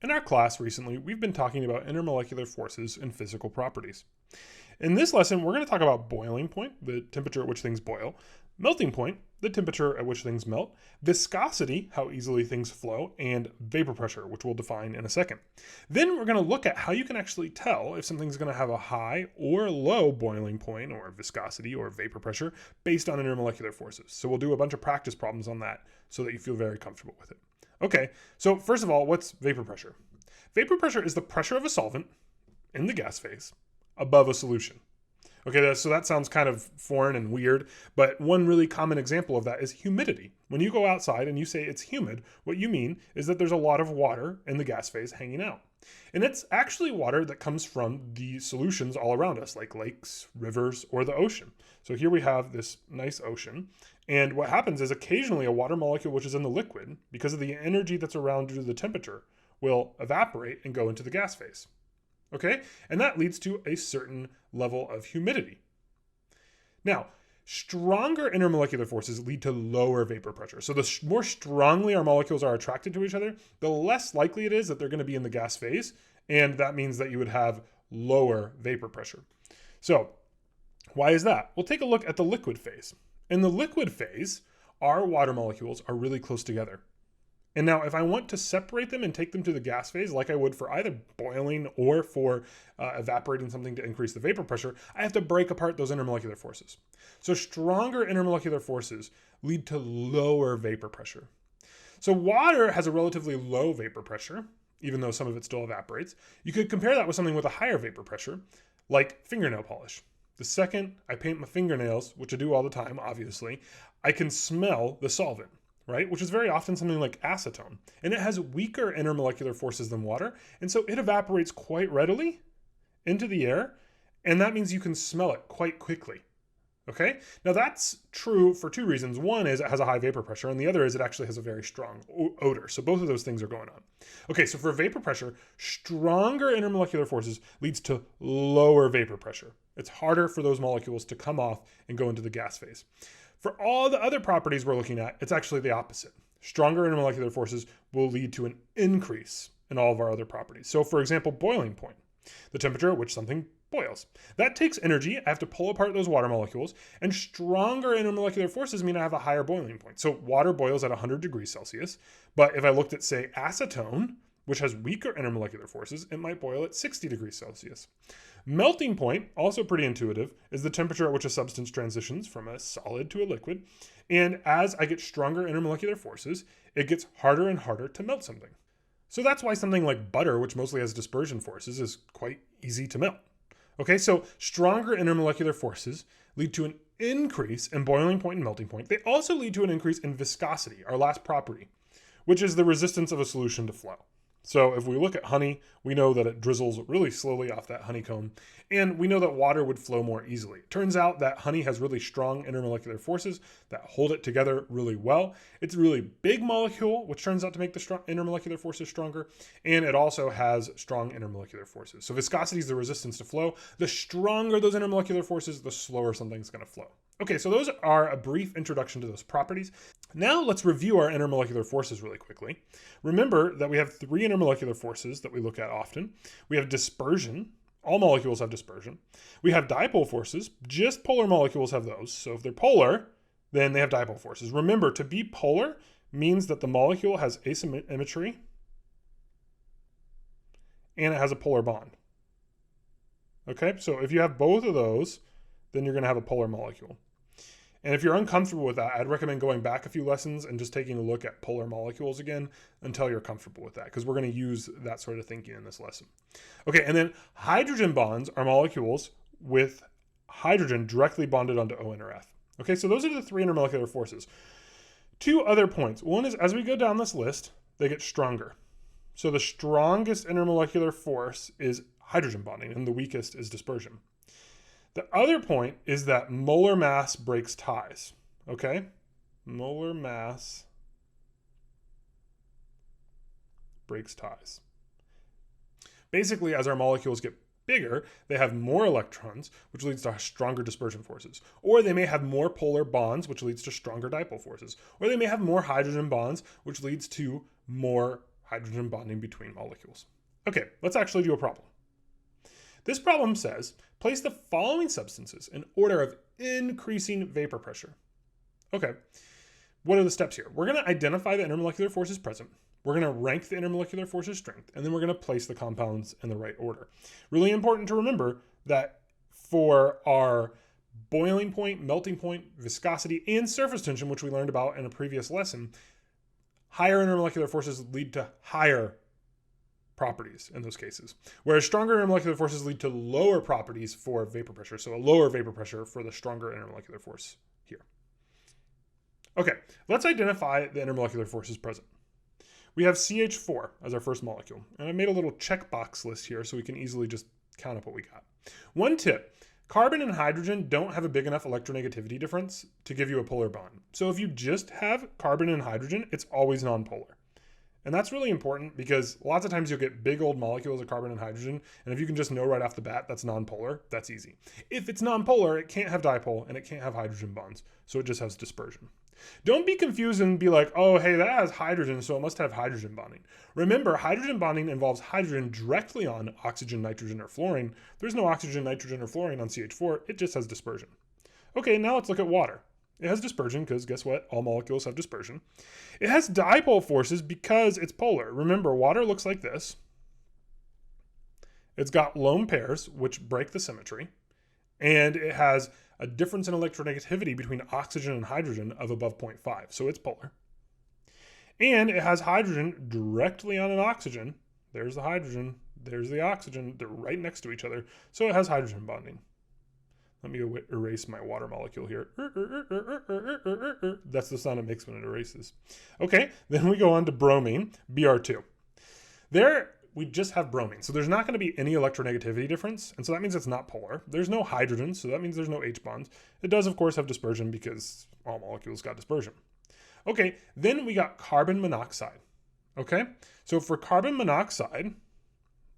In our class recently, we've been talking about intermolecular forces and physical properties. In this lesson, we're going to talk about boiling point, the temperature at which things boil, melting point, the temperature at which things melt, viscosity, how easily things flow, and vapor pressure, which we'll define in a second. Then we're going to look at how you can actually tell if something's going to have a high or low boiling point or viscosity or vapor pressure based on intermolecular forces. So we'll do a bunch of practice problems on that so that you feel very comfortable with it. Okay, so first of all, what's vapor pressure? Vapor pressure is the pressure of a solvent in the gas phase above a solution. Okay, so that sounds kind of foreign and weird, but one really common example of that is humidity. When you go outside and you say it's humid, what you mean is that there's a lot of water in the gas phase hanging out. And it's actually water that comes from the solutions all around us, like lakes, rivers, or the ocean. So here we have this nice ocean. And what happens is occasionally a water molecule which is in the liquid, because of the energy that's around due to the temperature, will evaporate and go into the gas phase. Okay? And that leads to a certain level of humidity. Now, stronger intermolecular forces lead to lower vapor pressure. So the more strongly our molecules are attracted to each other, the less likely it is that they're going to be in the gas phase. And that means that you would have lower vapor pressure. So why is that? We'll take a look at the liquid phase. In the liquid phase, our water molecules are really close together. And now if I want to separate them and take them to the gas phase, like I would for either boiling or for evaporating something to increase the vapor pressure, I have to break apart those intermolecular forces. So stronger intermolecular forces lead to lower vapor pressure. So water has a relatively low vapor pressure, even though some of it still evaporates. You could compare that with something with a higher vapor pressure, like fingernail polish. The second I paint my fingernails, which I do all the time, obviously, I can smell the solvent, right? Which is very often something like acetone. And it has weaker intermolecular forces than water. And so it evaporates quite readily into the air. And that means you can smell it quite quickly. Okay? Now that's true for two reasons. One is it has a high vapor pressure, and the other is it actually has a very strong odor. So both of those things are going on. Okay, so for vapor pressure, stronger intermolecular forces leads to lower vapor pressure. It's harder for those molecules to come off and go into the gas phase. For all the other properties we're looking at, it's actually the opposite. Stronger intermolecular forces will lead to an increase in all of our other properties. So for example, boiling point, the temperature at which something boils. That takes energy. I have to pull apart those water molecules, and stronger intermolecular forces mean I have a higher boiling point. So water boils at 100 degrees Celsius, but if I looked at, say, acetone, which has weaker intermolecular forces, it might boil at 60 degrees Celsius. Melting point, also pretty intuitive, is the temperature at which a substance transitions from a solid to a liquid. And as I get stronger intermolecular forces, it gets harder and harder to melt something. So that's why something like butter, which mostly has dispersion forces, is quite easy to melt. Okay, so stronger intermolecular forces lead to an increase in boiling point and melting point. They also lead to an increase in viscosity, our last property, which is the resistance of a solution to flow. So if we look at honey, we know that it drizzles really slowly off that honeycomb, and we know that water would flow more easily. It turns out that honey has really strong intermolecular forces that hold it together really well. It's a really big molecule, which turns out to make the intermolecular forces stronger, and it also has strong intermolecular forces. So viscosity is the resistance to flow. The stronger those intermolecular forces, the slower something's going to flow. Okay, so those are a brief introduction to those properties. Now let's review our intermolecular forces really quickly. Remember that we have three intermolecular forces that we look at often. We have dispersion. All molecules have dispersion. We have dipole forces. Just polar molecules have those. So if they're polar, then they have dipole forces. Remember, to be polar means that the molecule has asymmetry and it has a polar bond. Okay, so if you have both of those, then you're going to have a polar molecule. And if you're uncomfortable with that, I'd recommend going back a few lessons and just taking a look at polar molecules again until you're comfortable with that, because we're going to use that sort of thinking in this lesson. Okay, and then hydrogen bonds are molecules with hydrogen directly bonded onto O or F. Okay, so those are the three intermolecular forces. Two other points. One is as we go down this list, they get stronger. So the strongest intermolecular force is hydrogen bonding, and the weakest is dispersion. The other point is that molar mass breaks ties, okay? Molar mass breaks ties. Basically, as our molecules get bigger, they have more electrons, which leads to stronger dispersion forces. Or they may have more polar bonds, which leads to stronger dipole forces. Or they may have more hydrogen bonds, which leads to more hydrogen bonding between molecules. Okay, let's actually do a problem. This problem says, place the following substances in order of increasing vapor pressure. Okay, what are the steps here? We're going to identify the intermolecular forces present. We're going to rank the intermolecular forces strength, and then we're going to place the compounds in the right order. Really important to remember that for our boiling point, melting point, viscosity, and surface tension, which we learned about in a previous lesson, higher intermolecular forces lead to higher properties in those cases, whereas stronger intermolecular forces lead to lower properties for vapor pressure, so a lower vapor pressure for the stronger intermolecular force here. Okay, let's identify the intermolecular forces present. We have CH4 as our first molecule, and I made a little checkbox list here so we can easily just count up what we got. One tip, carbon and hydrogen don't have a big enough electronegativity difference to give you a polar bond. So if you just have carbon and hydrogen, it's always nonpolar. And that's really important because lots of times you'll get big old molecules of carbon and hydrogen, and if you can just know right off the bat that's nonpolar, that's easy. If it's nonpolar, it can't have dipole and it can't have hydrogen bonds, so it just has dispersion. Don't be confused and be like, oh, hey, that has hydrogen, so it must have hydrogen bonding. Remember, hydrogen bonding involves hydrogen directly on oxygen, nitrogen, or fluorine. There's no oxygen, nitrogen, or fluorine on CH4, it just has dispersion. Okay, now let's look at water. It has dispersion because guess what? All molecules have dispersion. It has dipole forces because it's polar. Remember, water looks like this. It's got lone pairs, which break the symmetry. And it has a difference in electronegativity between oxygen and hydrogen of above 0.5. So it's polar. And it has hydrogen directly on an oxygen. There's the hydrogen. There's the oxygen. They're right next to each other. So it has hydrogen bonding. Let me erase my water molecule here. That's the sound it makes when it erases. Okay, then we go on to bromine, Br2. There, we just have bromine. So there's not going to be any electronegativity difference. And so that means it's not polar. There's no hydrogen, so that means there's no H bonds. It does, of course, have dispersion because all molecules got dispersion. Okay, then we got carbon monoxide. Okay, so for carbon monoxide,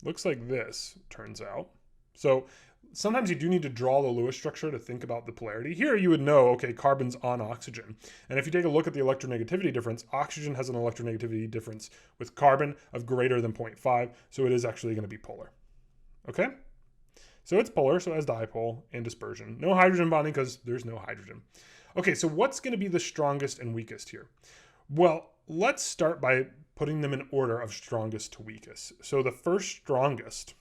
looks like this, turns out. So sometimes you do need to draw the Lewis structure to think about the polarity. Here you would know, okay, carbon's on oxygen. And if you take a look at the electronegativity difference, oxygen has an electronegativity difference with carbon of greater than 0.5, so it is actually going to be polar. Okay? So it's polar, so it has dipole and dispersion. No hydrogen bonding because there's no hydrogen. Okay, so what's going to be the strongest and weakest here? Well, let's start by putting them in order of strongest to weakest. So the first strongest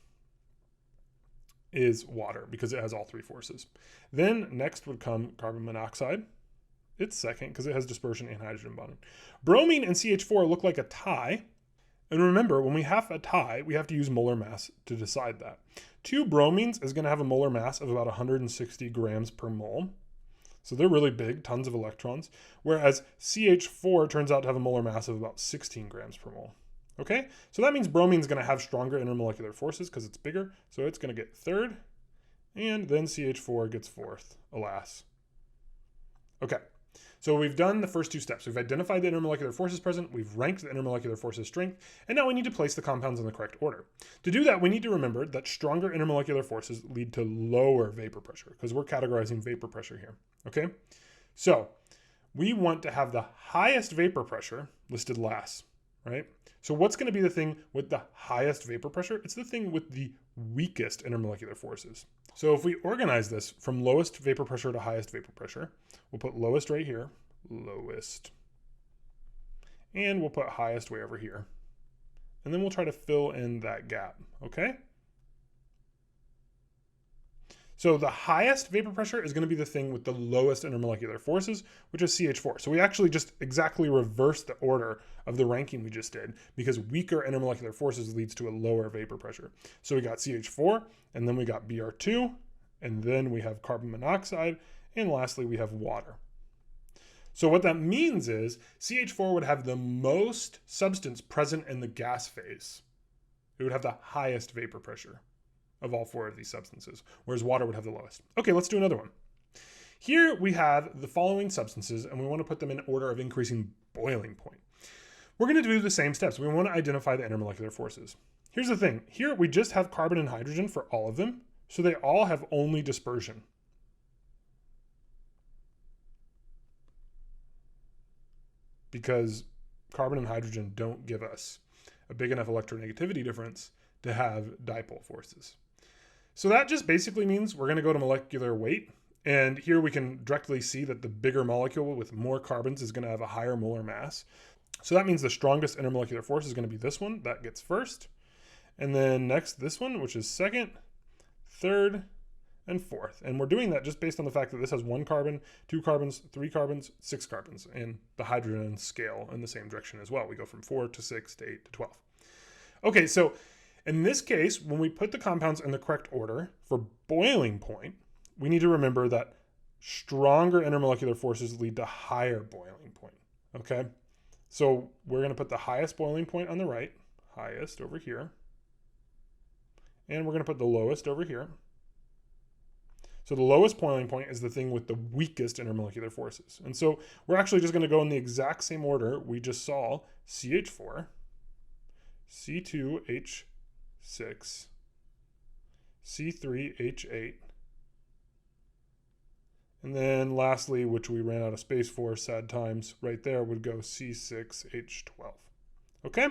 is water because it has all three forces. Then next would come carbon monoxide. It's second because it has dispersion and hydrogen bonding. Bromine and CH4 look like a tie. And remember, when we have a tie, we have to use molar mass to decide that. 2 bromines is going to have a molar mass of about 160 grams per mole. So they're really big, tons of electrons. Whereas CH4 turns out to have a molar mass of about 16 grams per mole. Okay, so that means bromine is going to have stronger intermolecular forces because it's bigger. So it's going to get third, and then CH4 gets fourth, alas. Okay, so we've done the first 2 steps. We've identified the intermolecular forces present, we've ranked the intermolecular forces strength, and now we need to place the compounds in the correct order. To do that, we need to remember that stronger intermolecular forces lead to lower vapor pressure because we're categorizing vapor pressure here. Okay, so we want to have the highest vapor pressure listed last, right? So what's going to be the thing with the highest vapor pressure? It's the thing with the weakest intermolecular forces. So if we organize this from lowest vapor pressure to highest vapor pressure, we'll put lowest right here, lowest, and we'll put highest way over here. And then we'll try to fill in that gap, okay? So the highest vapor pressure is going to be the thing with the lowest intermolecular forces, which is CH4. So we actually just exactly reversed the order of the ranking we just did because weaker intermolecular forces leads to a lower vapor pressure. So we got CH4, and then we got Br2, and then we have carbon monoxide, and lastly we have water. So what that means is CH4 would have the most substance present in the gas phase. It would have the highest vapor pressure of all 4 of these substances, whereas water would have the lowest. Okay, let's do another one. Here we have the following substances, and we want to put them in order of increasing boiling point. We're going to do the same steps. We want to identify the intermolecular forces. Here's the thing. Here we just have carbon and hydrogen for all of them, so they all have only dispersion. Because carbon and hydrogen don't give us a big enough electronegativity difference to have dipole forces. So that just basically means we're going to go to molecular weight. And here we can directly see that the bigger molecule with more carbons is going to have a higher molar mass. So that means the strongest intermolecular force is going to be this one. That gets first. And then next, this one, which is second, third, and fourth. And we're doing that just based on the fact that this has 1 carbon, 2 carbons, 3 carbons, 6 carbons, and the hydrogen scale in the same direction as well. We go from 4 to 6 to 8 to 12. Okay, so in this case, when we put the compounds in the correct order for boiling point, we need to remember that stronger intermolecular forces lead to higher boiling point, okay? So we're going to put the highest boiling point on the right, highest over here, and we're going to put the lowest over here. So the lowest boiling point is the thing with the weakest intermolecular forces. And so we're actually just going to go in the exact same order we just saw: CH4, C2H6, C3H8, and then lastly, which we ran out of space for, sad times, right there would go C6H12. Okay,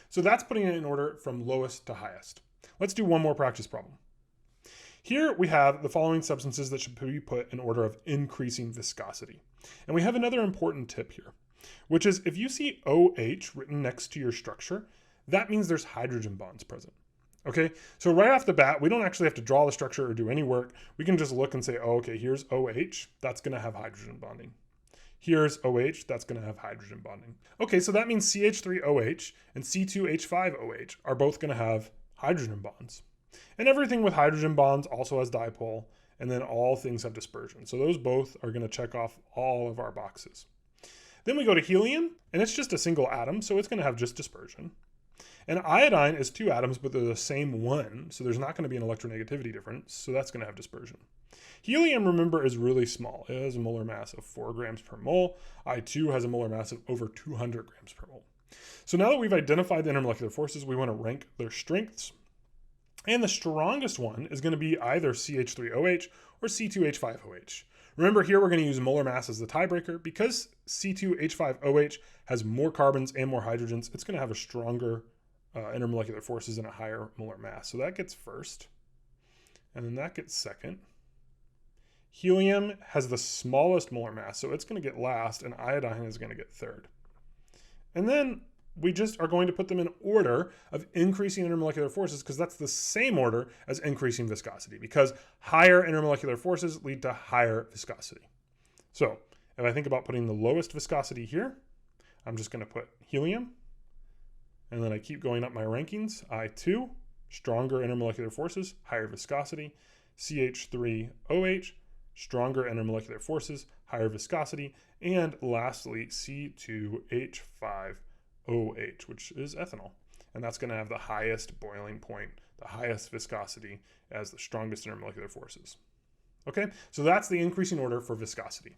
so that's putting it in order from lowest to highest. Let's do one more practice problem. Here we have the following substances that should be put in order of increasing viscosity. And we have another important tip here, which is if you see OH written next to your structure, that means there's hydrogen bonds present. Okay, so right off the bat, we don't actually have to draw the structure or do any work. We can just look and say, oh, okay, here's OH, that's going to have hydrogen bonding. Here's OH, that's going to have hydrogen bonding. Okay, so that means CH3OH and C2H5OH are both going to have hydrogen bonds. And everything with hydrogen bonds also has dipole, and then all things have dispersion. So those both are going to check off all of our boxes. Then we go to helium, and it's just a single atom, so it's going to have just dispersion. And iodine is 2 atoms, but they're the same one, so there's not going to be an electronegativity difference, so that's going to have dispersion. Helium, remember, is really small. It has a molar mass of 4 grams per mole. I2 has a molar mass of over 200 grams per mole. So now that we've identified the intermolecular forces, we want to rank their strengths. And the strongest one is going to be either CH3OH or C2H5OH. Remember, here we're going to use molar mass as the tiebreaker. Because C2H5OH has more carbons and more hydrogens, it's going to have a stronger intermolecular forces and a higher molar mass. So that gets first, and then that gets second. Helium has the smallest molar mass, so it's going to get last, and iodine is going to get third. And then we just are going to put them in order of increasing intermolecular forces, because that's the same order as increasing viscosity, because higher intermolecular forces lead to higher viscosity. So if I think about putting the lowest viscosity here, I'm just going to put helium. And then I keep going up my rankings. I2, stronger intermolecular forces, higher viscosity. CH3OH, stronger intermolecular forces, higher viscosity. And lastly, C2H5OH, which is ethanol. And that's going to have the highest boiling point, the highest viscosity as the strongest intermolecular forces. Okay, so that's the increasing order for viscosity.